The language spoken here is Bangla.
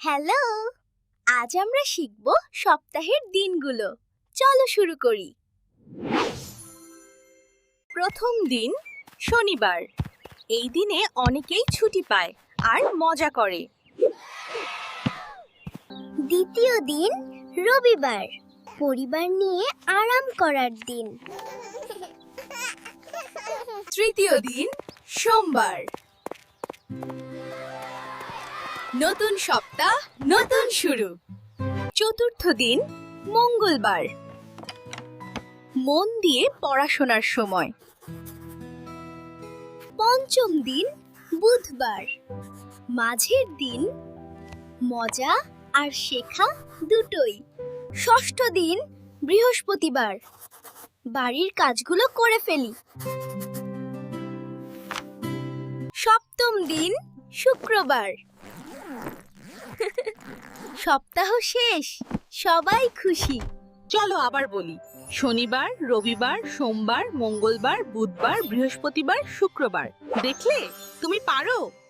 হ্যালো, আজ আমরা শিখব সপ্তাহের দিনগুলো। চলো শুরু করি। প্রথম দিন শনিবার। এই দিনে অনেকেই ছুটি পায় আর মজা করে। দ্বিতীয় দিন রবিবার। পরিবার নিয়ে আরাম করার দিন। তৃতীয় দিন সোমবার। নতুন সপ্তাহ, নতুন শুরু। চতুর্থ দিন মঙ্গলবার। মন দিয়ে পড়াশোনার সময়। পঞ্চম দিন বুধবার। মাঝের দিন, মজা আর শেখা দুটোই। ষষ্ঠ দিন বৃহস্পতিবার। বাড়ির কাজগুলো করে ফেলি। সপ্তম দিন শুক্রবার। সপ্তাহ শেষ, সবাই খুশি। চলো আবার বলি। শনিবার, রবিবার, সোমবার, মঙ্গলবার, বুধবার, বৃহস্পতিবার, শুক্রবার। দেখলে তুমি পারো।